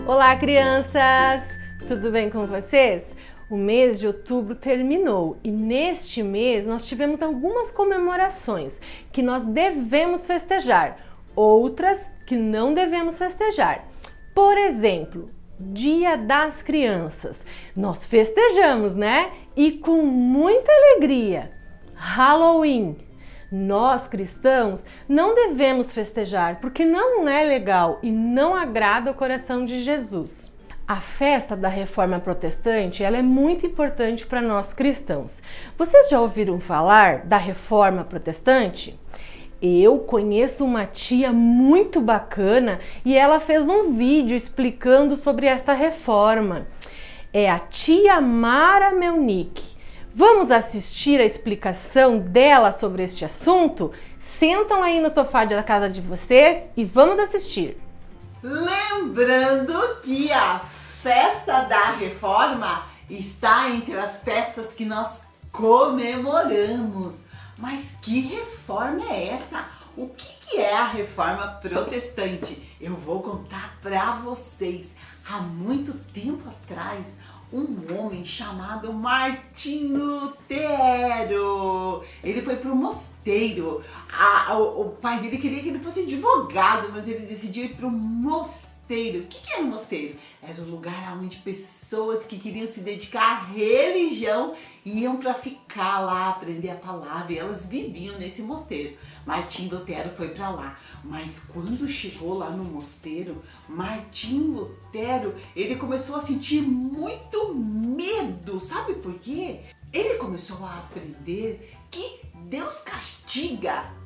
Olá, crianças! Tudo bem com vocês? O mês de outubro terminou e neste mês nós tivemos algumas comemorações que nós devemos festejar, outras que não devemos festejar. Por exemplo, Dia das Crianças. Nós festejamos, né? E com muita alegria. Halloween. Nós, cristãos, não devemos festejar porque não é legal e não agrada o coração de Jesus. A festa da Reforma Protestante, ela é muito importante para nós cristãos. Vocês já ouviram falar da Reforma Protestante? Eu conheço uma tia muito bacana e ela fez um vídeo explicando sobre esta reforma. É a tia Mara Melnick. Vamos assistir a explicação dela sobre este assunto? Sentam aí no sofá da casa de vocês e vamos assistir. Lembrando que a festa da Reforma está entre as festas que nós comemoramos. Mas que reforma é essa? O que é a Reforma Protestante? Eu vou contar para vocês. Há muito tempo atrás, um homem chamado Martim Lutero, ele foi para o mosteiro. O pai dele queria que ele fosse advogado, mas ele decidiu ir para o mosteiro. O que era um mosteiro? Era um lugar onde pessoas que queriam se dedicar à religião iam para ficar lá, aprender a palavra, e elas viviam nesse mosteiro. Martim Lutero foi para lá, mas quando chegou lá no mosteiro, Martim Lutero, ele começou a sentir muito medo. Sabe por quê? Ele começou a aprender que Deus castiga.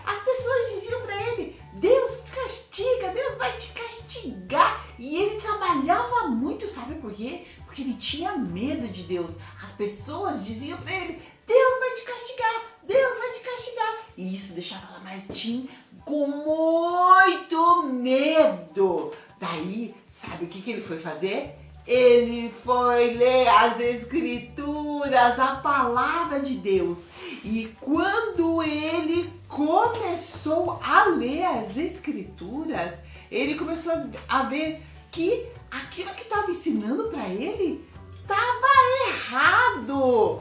As pessoas diziam para ele: Deus te castiga, Deus vai te castigar. E ele trabalhava muito, sabe por quê? Porque ele tinha medo de Deus. As pessoas diziam para ele: Deus vai te castigar, Deus vai te castigar. E isso deixava Martim com muito medo. Daí, sabe o que ele foi fazer? Ele foi ler as Escrituras, a palavra de Deus. E quando ele começou a ler as Escrituras, ele começou a ver que aquilo que estava ensinando para ele estava errado.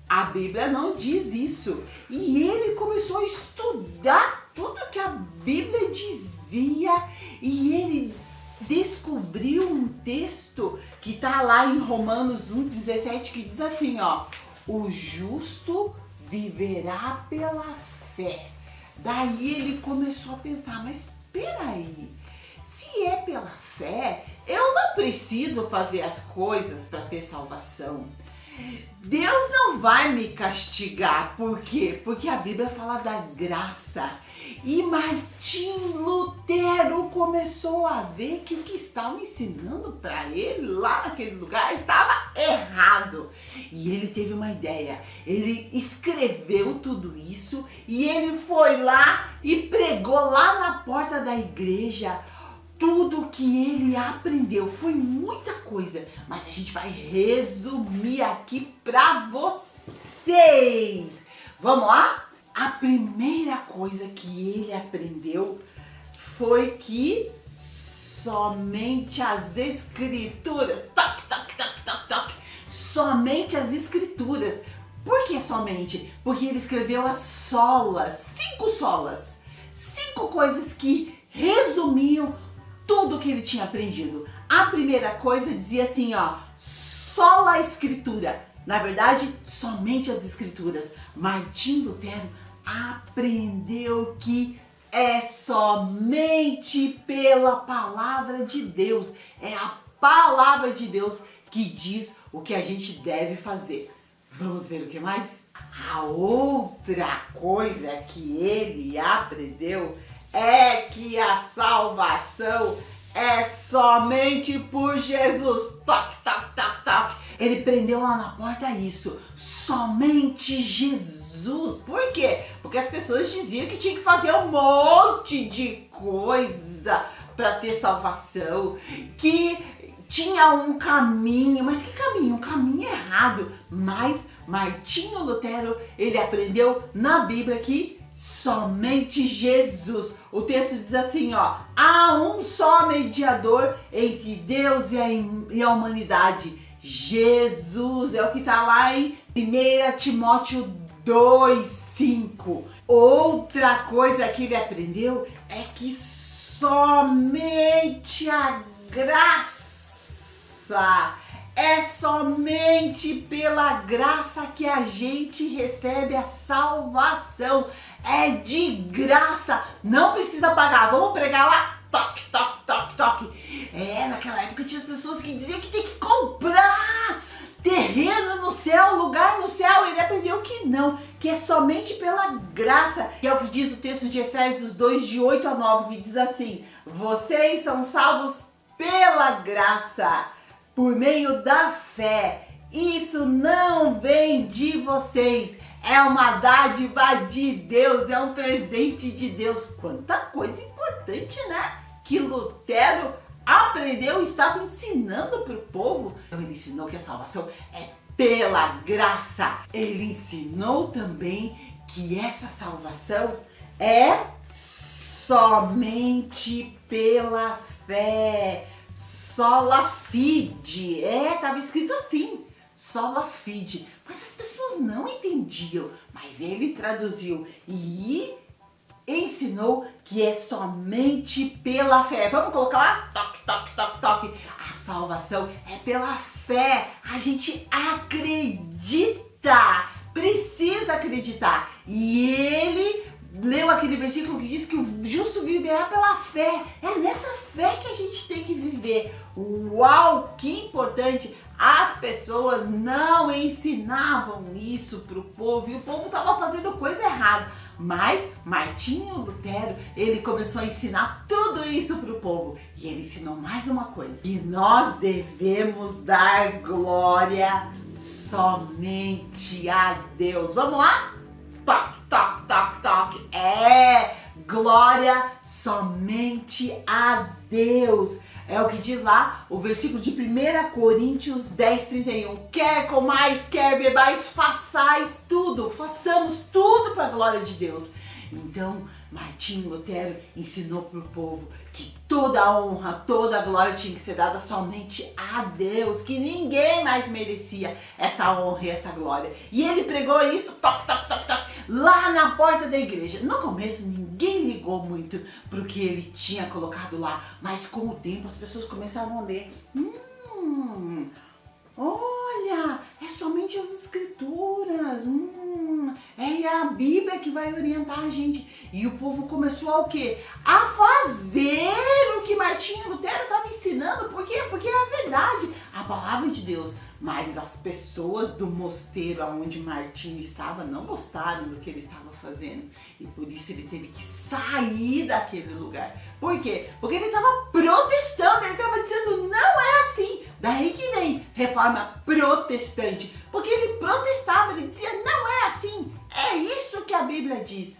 A Bíblia não diz isso. E ele começou a estudar tudo que a Bíblia dizia e ele descobriu um texto que está lá em Romanos 1,17 que diz assim, o justo viverá pela fé. Daí ele começou a pensar, mas peraí, se é pela fé, eu não preciso fazer as coisas para ter salvação. Deus não vai me castigar. Por quê? Porque a Bíblia fala da graça. E Martim Lutero começou a ver que o que estavam ensinando para ele lá naquele lugar estava errado. E ele teve uma ideia. Ele escreveu tudo isso e ele foi lá e pregou lá na porta da igreja tudo que ele aprendeu. Foi muita coisa, mas a gente vai resumir aqui para vocês. Vamos lá? A primeira coisa que ele aprendeu foi que somente as Escrituras, somente as Escrituras. Por que somente? Porque ele escreveu as solas, 5 solas, 5 coisas que resumiam tudo que ele tinha aprendido. A primeira coisa dizia assim, sola a Escritura. Na verdade, somente as Escrituras. Martim Lutero aprendeu que é somente pela palavra de Deus. É a palavra de Deus que diz o que a gente deve fazer. Vamos ver o que mais? A outra coisa que ele aprendeu é que a salvação é somente por Jesus. Toque, toque, toque, toque. Ele prendeu lá na porta isso. Somente Jesus. Por quê? Porque as pessoas diziam que tinha que fazer um monte de coisa para ter salvação. Que tinha um caminho. Mas que caminho? Um caminho errado. Mas Martinho Lutero, ele aprendeu na Bíblia que somente Jesus. O texto diz assim, ó, há um só mediador entre Deus e a humanidade, Jesus. É o que está lá em 1 Timóteo 2:5. Outra coisa que ele aprendeu é que somente a graça, é somente pela graça que a gente recebe a salvação. É de graça, não precisa pagar. Vamos pregar lá? Toque, toque, toque, toque. Naquela época tinha as pessoas que diziam que tem que comprar terreno no céu, lugar no céu. Ele aprendeu que não, que é somente pela graça. Que é o que diz o texto de Efésios 2, de 8 a 9, que diz assim: vocês são salvos pela graça, por meio da fé. Isso não vem de vocês, é uma dádiva de Deus, é um presente de Deus. Quanta coisa importante, né? Que Lutero aprendeu e estava ensinando para o povo. Então ele ensinou que a salvação é pela graça. Ele ensinou também que essa salvação é somente pela fé. Sola fide. Estava escrito assim, sola fide. Mas as pessoas não entendiam. Mas ele traduziu e ensinou que é somente pela fé. Vamos colocar lá? Toque, toque, toque, toque. A salvação é pela fé. A gente acredita. Precisa acreditar. E ele leu aquele versículo que diz que o justo viverá pela fé. É nessa fé que a gente tem que viver. Uau, que importante! As pessoas não ensinavam isso para o povo e o povo estava fazendo coisa errada. Mas Martinho Lutero, ele começou a ensinar tudo isso para o povo. E ele ensinou mais uma coisa: que nós devemos dar glória somente a Deus. Vamos lá? Toque, toque, toque, toque. Glória somente a Deus. É o que diz lá o versículo de 1 Coríntios 10:31. Quer comais, quer bebais, façamos tudo para a glória de Deus. Então, Martinho Lutero ensinou para o povo que toda a honra, toda a glória tinha que ser dada somente a Deus, que ninguém mais merecia essa honra e essa glória. E ele pregou isso, toque, toque, toque, toque, lá na porta da igreja. No começo ninguém ligou muito para o que ele tinha colocado lá, mas com o tempo as pessoas começaram a ler. Olha, é somente as escrituras. É a Bíblia que vai orientar a gente. E o povo começou a o quê? A fazer o que Martinho Lutero estava ensinando. Por quê? Porque é a verdade, a palavra de Deus. Mas as pessoas do mosteiro onde Martinho estava não gostaram do que ele estava fazendo. E por isso ele teve que sair daquele lugar. Por quê? Porque ele estava protestando, ele estava dizendo não é assim. Daí que vem reforma protestante. Porque ele protestava, ele dizia não é assim. É isso que a Bíblia diz.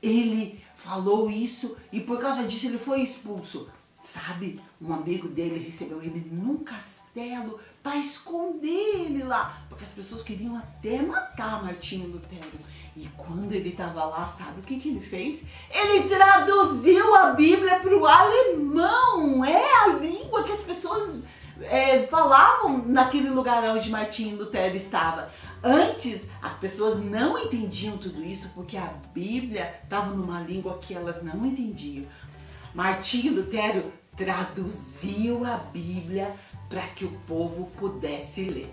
Ele falou isso e por causa disso ele foi expulso. Sabe, um amigo dele recebeu ele num castelo para esconder ele lá, porque as pessoas queriam até matar Martinho Lutero. E quando ele estava lá, sabe o que ele fez? Ele traduziu a Bíblia para o alemão. É a língua que as pessoas falavam naquele lugar onde Martinho Lutero estava. Antes, as pessoas não entendiam tudo isso porque a Bíblia estava numa língua que elas não entendiam. Martinho Lutero traduziu a Bíblia para que o povo pudesse ler.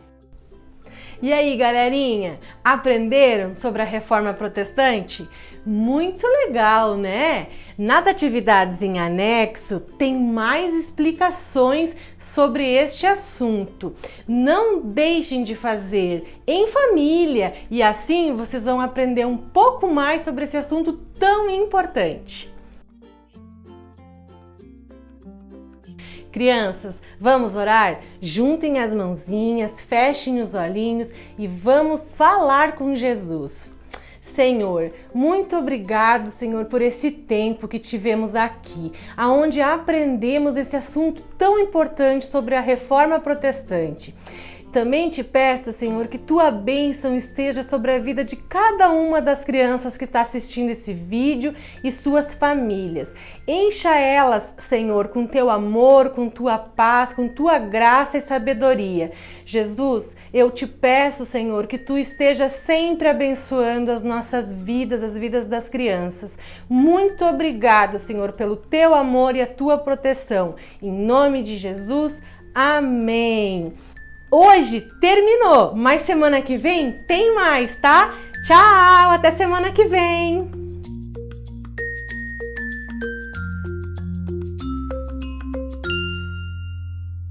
E aí, galerinha, aprenderam sobre a Reforma Protestante? Muito legal, né? Nas atividades em anexo tem mais explicações sobre este assunto. Não deixem de fazer em família e assim vocês vão aprender um pouco mais sobre esse assunto tão importante. Crianças, vamos orar? Juntem as mãozinhas, fechem os olhinhos e vamos falar com Jesus. Senhor, muito obrigado, Senhor, por esse tempo que tivemos aqui, aonde aprendemos esse assunto tão importante sobre a Reforma Protestante. também te peço, Senhor, que tua bênção esteja sobre a vida de cada uma das crianças que está assistindo esse vídeo e suas famílias. Encha elas, Senhor, com teu amor, com tua paz, com tua graça e sabedoria. Jesus, eu te peço, Senhor, que tu esteja sempre abençoando as nossas vidas, as vidas das crianças. Muito obrigado, Senhor, pelo teu amor e a tua proteção. Em nome de Jesus, amém. Hoje terminou, mas semana que vem tem mais, tá? Tchau, até semana que vem!